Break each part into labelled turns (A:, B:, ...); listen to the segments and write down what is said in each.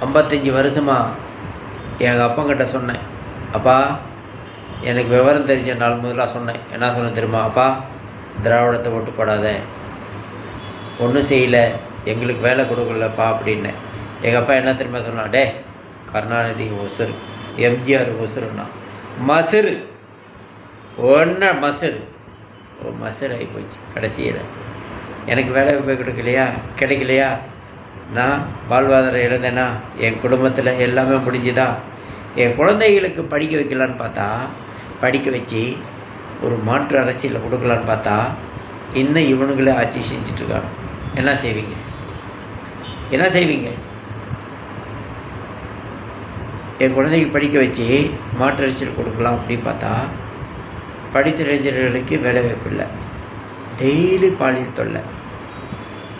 A: 55 வருஷமாக எங்கள் அப்பங்கிட்ட சொன்னேன், அப்பா எனக்கு விவரம் தெரிஞ்ச நாள் முதலாக சொன்னேன். என்ன சொன்னேன் தெரியுமா? அப்பா திராவிடத்தை ஓட்டு போடாத, ஒன்றும் செய்யலை, எங்களுக்கு வேலை கொடுக்கலப்பா அப்படின்னேன். எங்கள் அப்பா என்ன தெரியுமா சொன்னான்? டே கருணாநிதி உசுறு, எம்ஜிஆர் உசுறுன்னா மசுறு, ஒன்றா மசுறு, மசுறு ஆகி போச்சு. கடைசியில் எனக்கு வேலை போய் கிடைக்கலையா, நான் வாழ்வாதாரம் இழந்தேன்னா, என் குடும்பத்தில் எல்லாமே முடிஞ்சுதா, என் குழந்தைகளுக்கு படிக்க வைக்கலான்னு பார்த்தா, படிக்க வச்சு ஒரு மாற்று அரசியலில் கொடுக்கலான்னு பார்த்தா, இன்னும் இவனுங்களே ஆட்சி செஞ்சிட்ருக்காங்க. என்ன செய்வீங்க? என் குழந்தைக்கு படிக்க வச்சு மாற்று அரசியல் கொடுக்கலாம் அப்படின்னு பார்த்தா, படித்த இளைஞர்களுக்கு வேலை வாய்ப்பு இல்லை, டெய்லி பாலியல் தொல்லை,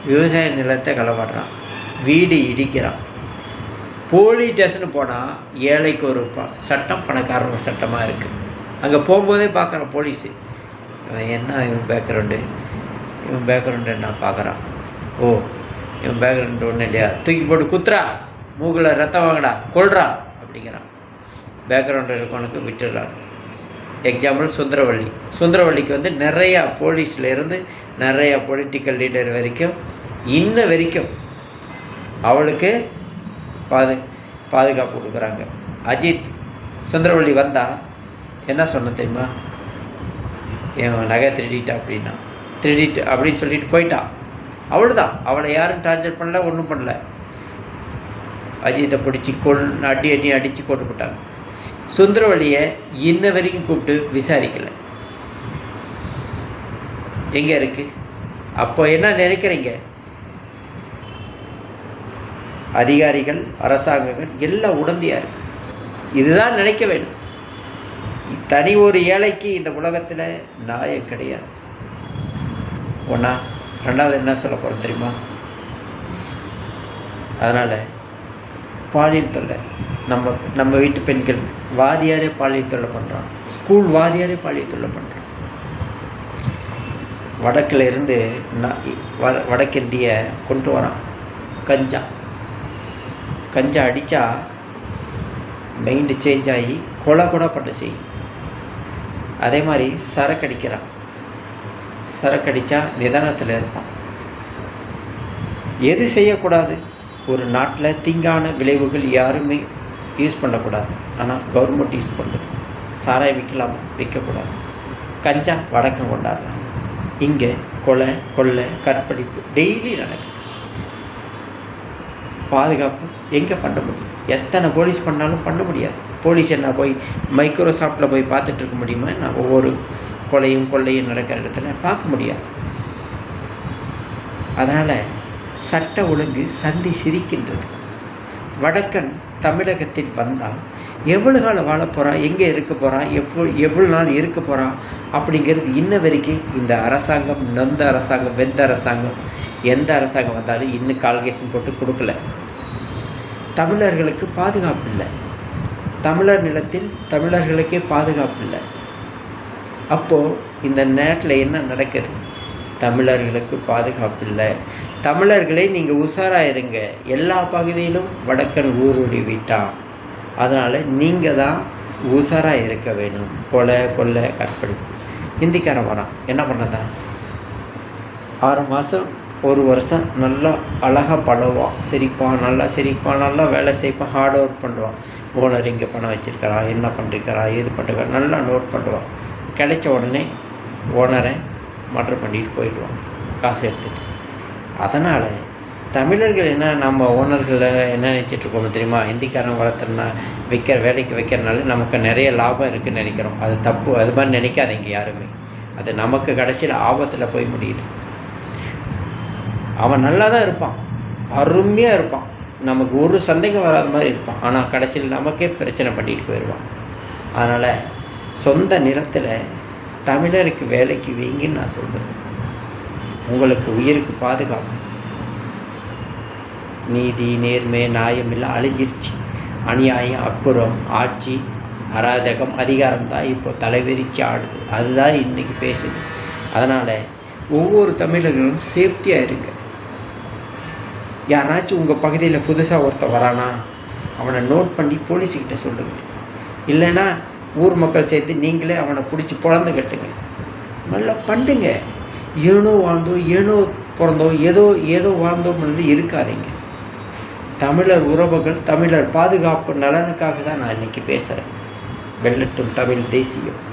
A: விவசாய நிலத்தை களவாடுறான், வீடு இடிக்கிறான். போலீஸ் ஸ்டேஷன் போனால் ஏழைக்கு ஒரு சட்டம், பணக்காரன் ஒரு சட்டமாக இருக்குது. அங்கே போகும்போதே பார்க்குறான் போலீஸு, என்ன இவன் பேக்ரவுண்டு என்ன பார்க்குறான். ஓ இவன் பேக்ரவுண்டு ஒன்றும் இல்லையா, தூக்கி போட்டு குத்துறா, மூக்கில் ரத்தம் வாங்கடா, கொள்றா அப்படிங்கிறான். பேக்ரவுண்டு இருக்கவனுக்கு விட்டுடுறான். எக்ஸாம்பிள் சுந்தரவள்ளிக்கு நிறையா போலீஸ்லேருந்து நிறையா பொலிட்டிக்கல் லீடர் வரைக்கும் இன்ன வரைக்கும் அவளுக்கு பாதுகாப்பு கொடுக்குறாங்க. அஜித் சுந்தரவள்ளி வந்தால் என்ன சொன்ன தெரியுமா? என் நகை திருடிட்டா அப்படின்னா, திருடிட்டு அப்படின்னு சொல்லிட்டு போயிட்டான். அவ்வளோதான், அவளை யாரும் டார்ச்சர் பண்ணல, ஒன்றும் பண்ணல. அஜித்தை பிடிச்சி அடித்து கொண்டு போட்டாங்க. சுந்தரவள்ளியை இன்ன வரைக்கும் கூப்பிட்டு விசாரிக்கலை. எங்கே இருக்குது? அப்போ என்ன நினைக்கிறீங்க? அதிகாரிகள், அரசாங்கங்கள் எல்லாம் உடந்தையாக இருக்குது. இதுதான் நினைக்க வேண்டும். தனி ஒரு ஏழைக்கு இந்த உலகத்தில் நியாயம் கிடையாது. ஒன்றா, ரெண்டாவது என்ன சொல்ல போகிறோம் தெரியுமா? அதனால் பாலியல் தொல்லை, நம்ம வீட்டு பெண்களுக்கு வாதியாரே பாலியல் தொல்லை பண்ணுறான், ஸ்கூல் வாதியாரே பாலியல் தொல்லை பண்ணுறான். வடக்கில் இருந்து வடக்கிந்திய கொண்டு வரான் கஞ்சா அடித்தா மைண்டு சேஞ்ச் ஆகி கொலை கூட பண்ண செய்யும். அதே மாதிரி சரக்கடித்தா நிதானத்தில் இருப்பான். எது செய்யக்கூடாது? ஒரு நாட்டில் தீங்கான விளைவுகள் யாருமே யூஸ் பண்ணக்கூடாது, ஆனால் கவர்மெண்ட் யூஸ் பண்ணுறது. சாராயம் விற்கலாமா? விற்கக்கூடாது. கஞ்சா வடக்கம் கொண்டாடுறாங்க. இங்கே கொள்ளை கற்பழிப்பு டெய்லி நடக்குது. பாதுகாப்பு எங்கே பண்ண முடியும்? எத்தனை போலீஸ் பண்ணாலும் பண்ண முடியாது. போலீஸ் என்ன போய் மைக்ரோசாஃப்டில் போய் பார்த்துட்டு இருக்க முடியுமா? நான் ஒவ்வொரு கொள்ளையும் நடக்கிற இடத்துல பார்க்க முடியாது. அதனால் சட்ட ஒழுங்கு சந்தி சிரிக்கின்றது. வடக்கன் தமிழகத்தில் வந்தால் எவ்வளோ காலம் வாழ போகிறான், எங்கே இருக்க போகிறான், எவ்வளோ நாள் இருக்க போகிறான் அப்படிங்கிறது இன்ன வரைக்கும் இந்த அரசாங்கம், நொந்த அரசாங்கம், வெந்த அரசாங்கம், எந்த அரசாங்கம் வந்தாலும் இன்னும் கால்குலேஷன் போட்டு கொடுக்கல. தமிழர்களுக்கு பாதுகாப்பு இல்லை. தமிழர் நிலத்தில் தமிழர்களுக்கே பாதுகாப்பு இல்லை. அப்போது இந்த நாட்டில் என்ன நடக்குது? தமிழர்களுக்கு பாதுகாப்பு இல்லை. தமிழர்களே நீங்கள் உஷாராக இருங்க. எல்லா பகுதியிலும் வடக்கன் ஊருடி விட்டான். அதனால் நீங்கள் தான் உஷாராக இருக்க வேணும். கொள்ளை கற்பழிப்பு. ஹிந்திக்காரன் வரான், என்ன பண்ணதான் 6 மாதம் 1 வருஷம் நல்லா அழகாக பழகுவான், சிரிப்பான், நல்லா வேலை செய்வான், ஹார்ட் ஒர்க் பண்ணுவான். ஓனர் இங்கே பணம் வச்சுருக்கிறான், என்ன பண்ணிருக்கிறான், ஏது பண்ணுறான், நல்லா நோட் பண்ணுவான். கிடைச்ச உடனே ஓனரை மர்டர் பண்ணிட்டு போயிடுவான், காசு எடுத்துகிட்டு. அதனால் தமிழர்கள் என்ன, நம்ம ஓனர்களை என்ன நினச்சிட்ருக்கோம் தெரியுமா? ஹிந்திக்காரன் வளர்த்துறனா வேலைக்கு வைக்கிறனால நமக்கு நிறைய லாபம் இருக்குதுன்னு நினைக்கிறோம். அது தப்பு. அது மாதிரி நினைக்காதீங்க யாருமே. அது நமக்கு கடைசியில் ஆபத்தில் போய் முடியுது. அவன் நல்லா தான் இருப்பான், அருமையாக இருப்பான், நமக்கு ஒரு சந்தேகம் வராத மாதிரி இருப்பான். ஆனால் கடைசியில் நமக்கே பிரச்சனை பண்ணிட்டு போயிடுவான். அதனால் சொந்த நிலத்தில் தமிழருக்கு வேலைக்கு வைங்கன்னு நான் சொல்கிறேன். உங்களுக்கு உயிருக்கு பாதுகாப்பு. நீதி, நேர்மை, நியாயம் எல்லாம் அழிஞ்சிருச்சு. அநியாயம், அக்குறம், ஆட்சி, அராஜகம், அதிகாரம் தான் இப்போ தலைவிரிச்சு ஆடுது. அதுதான் இன்றைக்கி பேசுது. அதனால் ஒவ்வொரு தமிழர்களும் சேஃப்டியாக இருங்க. யாராச்சும் உங்கள் பகுதியில் புதுசாக ஒருத்தன் வரானா அவனை நோட் பண்ணி போலீஸுக்கிட்ட சொல்லுங்கள். இல்லைன்னா ஊர் மக்கள் சேர்த்து நீங்களே அவனை பிடிச்சி பொழந்து கட்டுங்க. நல்லா பண்ணுங்க. ஏனோ வாழ்ந்தோம், ஏனோ பிறந்தோம், ஏதோ வாழ்ந்தோம் இருக்காதீங்க. தமிழர் உறவுகள், தமிழர் பாதுகாப்பு நலனுக்காக தான் நான் இன்றைக்கி பேசுகிறேன். வெல்லட்டும் தமிழ் தேசியம்.